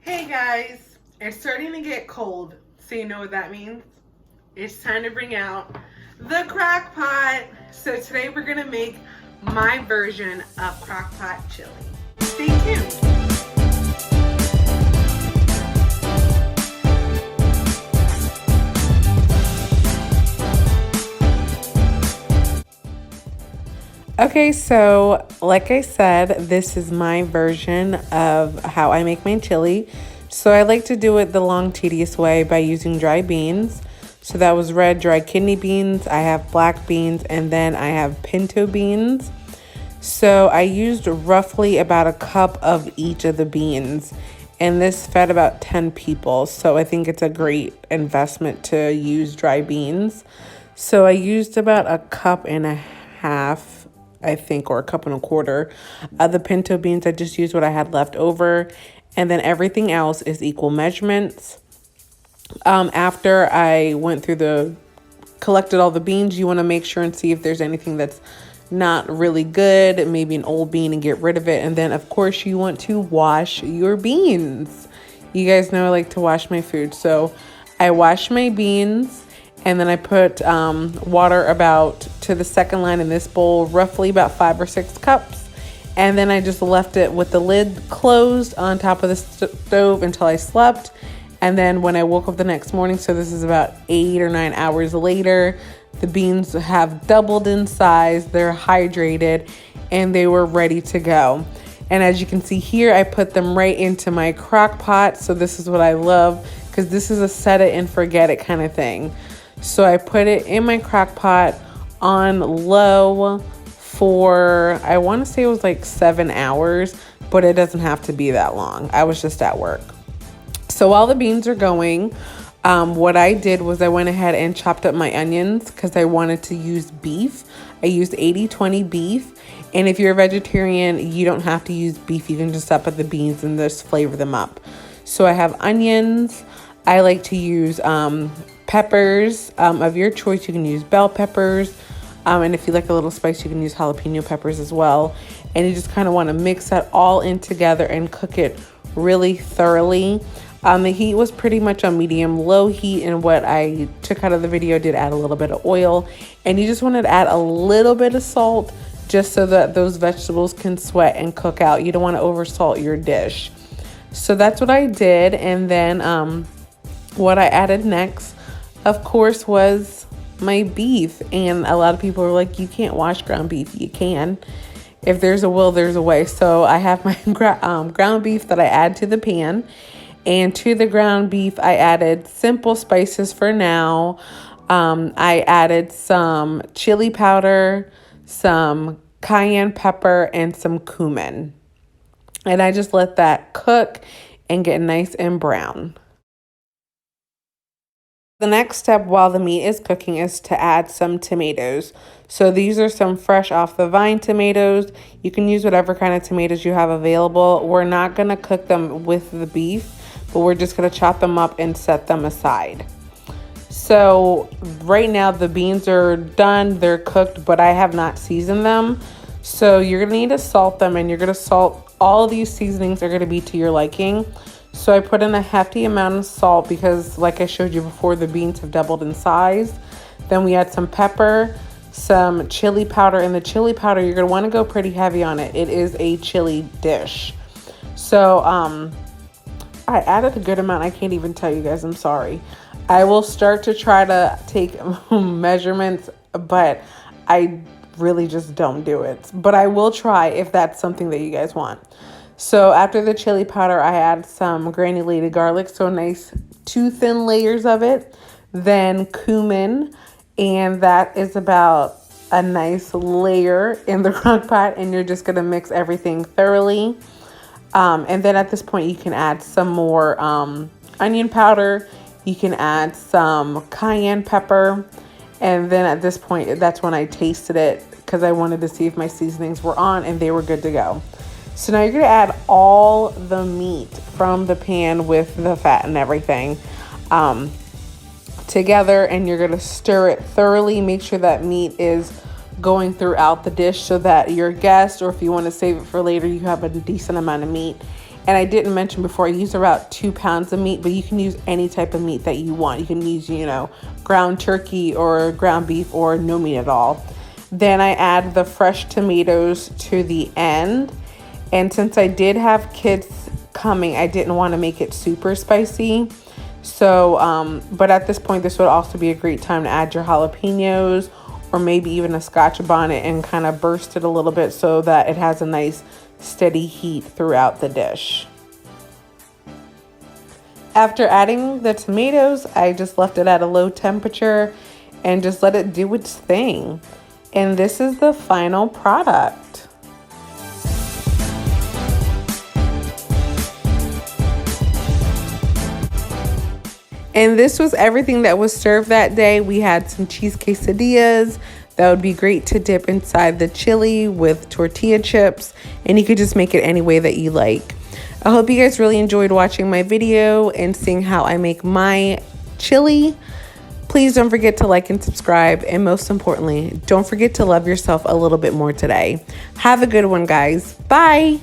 Hey guys, it's starting to get cold, so you know what that means? It's time to bring out the crock pot. So today we're gonna make my version of crockpot chili. Stay tuned. Okay, so like I said, this is my version of how I make my chili. So I like to do it the long, tedious way by using dry beans. So that was red dry kidney beans, I have black beans, and then I have pinto beans. So I used roughly about a cup of each of the beans, and this fed about 10 people. So I think it's a great investment to use dry beans. So I used about a cup and a half, I think, or a cup and a quarter of the pinto beans. I just used what I had left over, and then everything else is equal measurements. After I went through collected all the beans, you want to make sure and see if there's anything that's not really good, maybe an old bean, and get rid of it. And then of course you want to wash your beans. You guys know I like to wash my food, so I wash my beans. And then I put water about to the second line in this bowl, roughly about 5 or 6 cups. And then I just left it with the lid closed on top of the stove until I slept. And then when I woke up the next morning, so this is about 8 or 9 hours later, the beans have doubled in size, they're hydrated, and they were ready to go. And as you can see here, I put them right into my crock pot. So this is what I love, because this is a set it and forget it kind of thing. So I put it in my crock pot on low for, I want to say it was like 7 hours, but it doesn't have to be that long. I was just at work. So while the beans are going, what I did was I went ahead and chopped up my onions because I wanted to use beef. I used 80-20 beef. And if you're a vegetarian, you don't have to use beef. You can just up the beans and just flavor them up. So I have onions. I like to use peppers of your choice. You can use bell peppers. And if you like a little spice, you can use jalapeno peppers as well. And you just kind of want to mix that all in together and cook it really thoroughly. The heat was pretty much on medium-low heat, and what I took out of the video did add a little bit of oil. And you just want to add a little bit of salt just so that those vegetables can sweat and cook out. You don't want to oversalt your dish. So that's what I did. And then what I added next, of course, was my beef. And a lot of people are like, you can't wash ground beef. You can. If there's a will, there's a way. So I have my ground beef that I add to the pan. And to the ground beef, I added simple spices for now. I added some chili powder, some cayenne pepper, and some cumin. And I just let that cook and get nice and brown. The next step while the meat is cooking is to add some tomatoes. So these are some fresh off the vine tomatoes. You can use whatever kind of tomatoes you have available. We're not going to cook them with the beef, but we're just going to chop them up and set them aside. So right now the beans are done, they're cooked, but I have not seasoned them. So you're going to need to salt them, and you're going to salt. All of these seasonings are going to be to your liking. So I put in a hefty amount of salt because, like I showed you before, the beans have doubled in size. Then we add some pepper, some chili powder, and the chili powder, you're going to want to go pretty heavy on it. It is a chili dish. So I added a good amount. I can't even tell you guys. I'm sorry. I will start to try to take measurements, but I really just don't do it. But I will try if that's something that you guys want. So after the chili powder, I add some granulated garlic, so nice 2 thin layers of it. Then cumin, and that is about a nice layer in the crock pot, and you're just gonna mix everything thoroughly. And then at this point, you can add some more onion powder. You can add some cayenne pepper. And then at this point, that's when I tasted it because I wanted to see if my seasonings were on, and they were good to go. So now you're going to add all the meat from the pan with the fat and everything together, and you're going to stir it thoroughly. Make sure that meat is going throughout the dish so that your guest, or if you want to save it for later, you have a decent amount of meat. And I didn't mention before, I used about 2 pounds of meat, but you can use any type of meat that you want. You can use, ground turkey or ground beef or no meat at all. Then I add the fresh tomatoes to the end. And since I did have kids coming, I didn't want to make it super spicy. So, but at this point, this would also be a great time to add your jalapenos or maybe even a Scotch bonnet and kind of burst it a little bit so that it has a nice steady heat throughout the dish. After adding the tomatoes, I just left it at a low temperature and just let it do its thing. And this is the final product. And this was everything that was served that day. We had some cheese quesadillas that would be great to dip inside the chili with tortilla chips. And you could just make it any way that you like. I hope you guys really enjoyed watching my video and seeing how I make my chili. Please don't forget to like and subscribe. And most importantly, don't forget to love yourself a little bit more today. Have a good one, guys. Bye.